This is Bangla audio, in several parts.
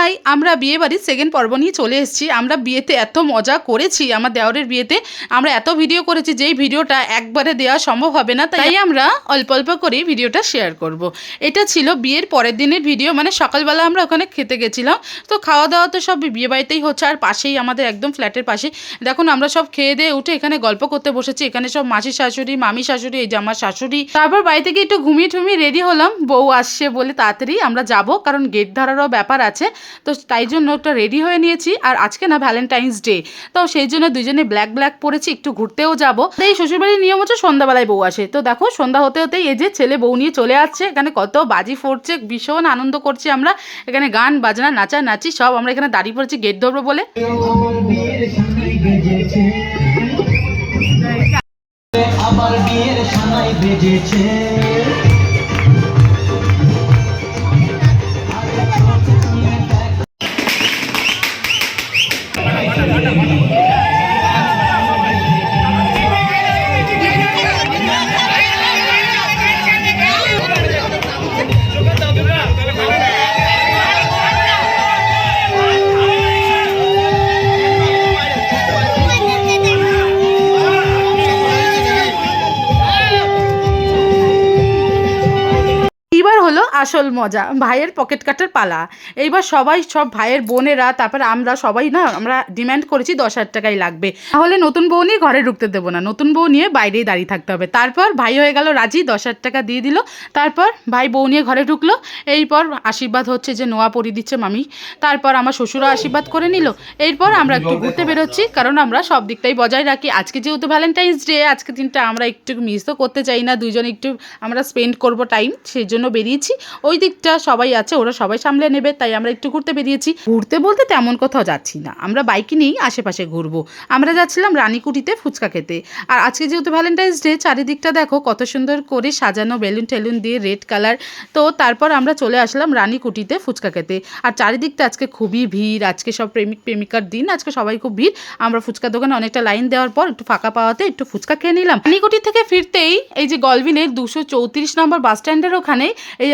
হাই, আমরা বিয়ে বাড়ির সেকেন্ড পর্ব নিয়ে চলে এসেছি। আমরা বিয়েতে এত মজা করেছি, আমার দেওরের বিয়েতে আমরা এত ভিডিও করেছি যেই ভিডিওটা একবারে দেওয়া সম্ভব হবে না, তাই আমরা অল্প অল্প করেই ভিডিওটা শেয়ার করব। এটা ছিল বিয়ের পরের দিনের ভিডিও, মানে সকালবেলা আমরা ওখানে খেতে গেছিলাম। তো খাওয়া দাওয়া তো সব বিয়ে বাড়িতেই হচ্ছে, আর পাশেই আমাদের একদম ফ্ল্যাটের পাশে। দেখুন আমরা সব খেয়ে দিয়ে উঠে এখানে গল্প করতে বসেছি। এখানে সব মাসি শাশুড়ি, মামি শাশুড়ি, এই যে আমার শাশুড়ি। তারপর বাড়িতে গিয়ে একটু ঘুমিয়ে ঠুমিয়ে রেডি হলাম, বউ আসছে বলে তাড়াতাড়ি আমরা যাব, কারণ গেট ধরারও ব্যাপার আছে। তো তাই জন্য একটা রেডি হয়ে নিয়েছি। আর আজকে না ভ্যালেন্টাইন্স ডে, তো সেই জন্য দুজনে ব্ল্যাক ব্ল্যাক পরেছি, একটু ঘুরতেও যাবো। এই শ্বশুরবাড়ির নিয়ম হচ্ছে সন্ধ্যাবেলায় বউ আসে। তো দেখো সন্ধ্যা হতে হতেই এই যে ছেলে বউ নিয়ে চলে আসছে। এখানে কত বাজি ফুটছে, ভীষণ আনন্দ করছি আমরা। এখানে গান বাজনা নাচানাচি সব। আমরা এখানে দাঁড়িয়ে পড়েছি গেট ধরবো বলে। আবার বিয়ের সানাই বেজেছে। এইবার হলো আসল মজা, ভাইয়ের পকেট কাটার পালা। এইবার সবাই, সব ভাইয়ের বোনেরা, তারপরে আমরা সবাই না, আমরা ডিমান্ড করেছি 10,000 টাকাই লাগবে, তাহলে নতুন বউ নিয়ে ঘরে ঢুকতে দেবো না, নতুন বউ নিয়ে বাইরেই দাঁড়িয়ে থাকতে হবে। তারপর ভাই হয়ে গেল রাজি, 10,000 টাকা দিয়ে দিল। তারপর ভাই বউ নিয়ে ঘরে ঢুকলো। এরপর আশীর্বাদ হচ্ছে যে নোয়া পরিয়ে দিচ্ছে মামি। তারপর আমার শ্বশুরও আশীর্বাদ করে নিল। এরপর আমরা একটু ঘুরতে বেরোচ্ছি, কারণ আমরা সব দিকটাই বজায় রাখি। আজকে যেহেতু ভ্যালেন্টাইন্স ডে, আজকে দিনটা আমরা একটু মিসও করতে চাই না, দুজনে একটু আমরা স্পেন্ড করবো টাইম, সেই জন্য বেরিয়েছি। ওই দিকটা সবাই আছে, ওরা সবাই সামলে নেবে, তাই আমরা একটু ঘুরতে বেরিয়েছি। ঘুরতে বলতে তেমন কোথাও যাচ্ছি না, আমরা বাইকে নিয়েই আশেপাশে ঘুরবো। আমরা যাচ্ছিলাম রানীকুটিতে ফুচকা খেতে। আর আজকে যেহেতু ভ্যালেন্টাইন্স ডে, চারিদিকটা দেখো কত সুন্দর করে সাজানো, বেলুন টেলুন দিয়ে রেড কালার। তো তারপর আমরা চলে আসলাম রানীকুটিতে ফুচকা খেতে। আর চারিদিকটা আজকে খুবই ভিড়, আজকে সব প্রেমিক প্রেমিকার দিন, আজকে সবাই খুব ভিড়। আমরা ফুচকা দোকানে অনেকটা লাইন দেওয়ার পর একটু ফাঁকা পাওয়াতে একটু ফুচকা খেয়ে নিলাম। রানীকুটি থেকে ফিরতেই এই যে গলবিনের 234 নম্বর বাস স্ট্যান্ডের ওখানে এই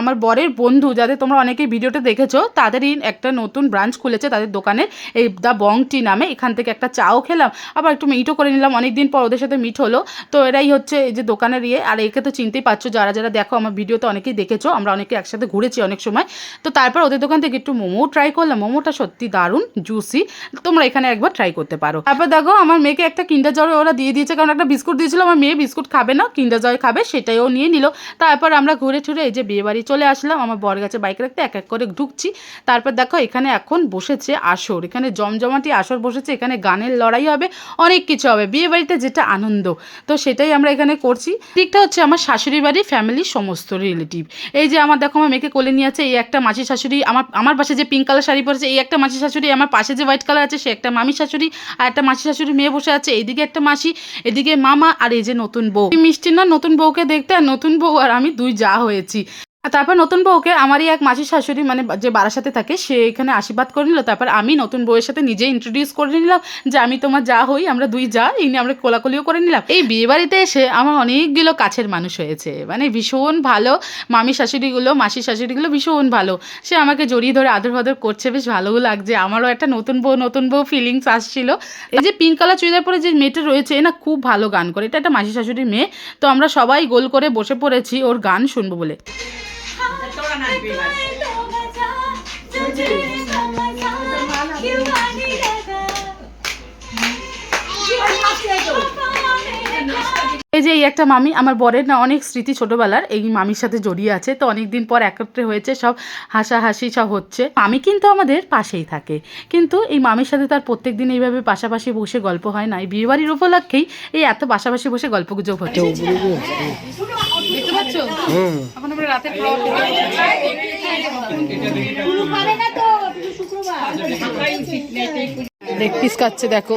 আমার বরের বন্ধু, যাদের তোমরা অনেকেই ভিডিওতে দেখেছো, তাদেরই একটা নতুন ব্রাঞ্চ খুলেছে তাদের দোকানের, এই দ্য বং টি নামে। এখান থেকে একটা চাও খেলাম, আবার একটু মিটও করে নিলাম, অনেকদিন পর ওদের সাথে মিট হলো। তো এরাই হচ্ছে এই যে দোকানের ইয়ে। আর একে তো চিনতেই পারছো, যারা যারা দেখো আমার ভিডিওতে অনেকেই দেখেছো, আমরা অনেকে একসাথে ঘুরেছি অনেক সময়। তো তারপর ওদের দোকান থেকে একটু মোমো ট্রাই করলাম, মোমোটা সত্যি দারুণ জুসি, তোমরা এখানে একবার ট্রাই করতে পারো। তারপর দেখো আমার মেয়েকে একটা কিন্ডার জয় ওরা দিয়ে দিয়েছে, কারণ একটা বিস্কুট দিয়েছিল, আমার মেয়ে বিস্কুট খাবে না, কিন্ডার জয় খাবে, সেটাইও নিয়ে নিল। তারপর আমরা ঘুরে ঠুরে এই যে বিয়ে বাড়ি চলে আসলাম। আমার বর গাছে বাইক রাখতে এক এক করে ঢুকছি। তারপর দেখো এখানে এখন বসেছে আসর, এখানে জমজমাটি আসর বসেছে, এখানে গানের লড়াই হবে, অনেক কিছু হবে, বিয়ে বাড়িতে যেটা আনন্দ, তো সেটাই আমরা এখানে করছি। দিকটা হচ্ছে আমার শাশুড়ি বাড়ি, ফ্যামিলির সমস্ত রিলেটিভ। এই যে আমার দেখো আমার মেয়েকে কোলে নিয়ে আছে, এই একটা মাসি শাশুড়ি, আমার পাশে যে পিঙ্ক কালার শাড়ি পরেছে এই একটা মাসি শাশুড়ি, আমার পাশে যে হোয়াইট কালার আছে সে একটা মামি শাশুড়ি, আর একটা মাসি শাশুড়ি মেয়ে বসে আছে, এইদিকে একটা মাসি, এদিকে মামা, আর এই যে নতুন বউ। মিষ্টি না নতুন বউকে দেখতে, আর নতুন বউ আর আমি দুই যা হয়েছি। আর তারপর নতুন বউকে আমারই এক মাসির শাশুড়ি, মানে যে বারাসাতে থাকে, সে এখানে আশীর্বাদ করে নিল। তারপর আমি নতুন বউয়ের সাথে নিজে ইন্ট্রোডিউস করে নিলাম যে আমি তোমার যা হই, আমরা দুই যা, এই নিয়ে আমরা কোলাকুলিও করে নিলাম। এই বিয়ে বাড়িতে এসে আমার অনেকগুলো কাছের মানুষ হয়েছে, মানে ভীষণ ভালো। মামি শাশুড়িগুলো, মাসির শাশুড়িগুলো ভীষণ ভালো, সে আমাকে জড়িয়ে ধরে আদর ফাদর করছে, বেশ ভালোও লাগছে। আমারও একটা নতুন বউ ফিলিংস আসছিল। এই যে পিঙ্ক কালার চুড়িদার পরে যে মেয়েটা রয়েছে না, খুব ভালো গান করে, এটা একটা মাসি শাশুড়ির মেয়ে। তো আমরা সবাই গোল করে বসে পড়েছি ওর গান শুনবো বলে। এই যে এই একটা মামি, আমার বরের না অনেক স্মৃতি ছোটবেলার এই মামির সাথে জড়িয়ে আছে। তো অনেকদিন পর একত্রে হয়েছে, সব হাসাহাসি সব হচ্ছে। মামি কিন্তু আমাদের পাশেই থাকে, কিন্তু এই মামির সাথে তার প্রত্যেক দিন এইভাবে পাশাপাশি বসে গল্প হয় না। এই বিয়ে বাড়ির উপলক্ষেই এই এত পাশাপাশি বসে গল্প গুজব হচ্ছে। দেখতে পাচ্ছ এখন আমরা রাতের লেগ পিস খাচ্ছে দেখো।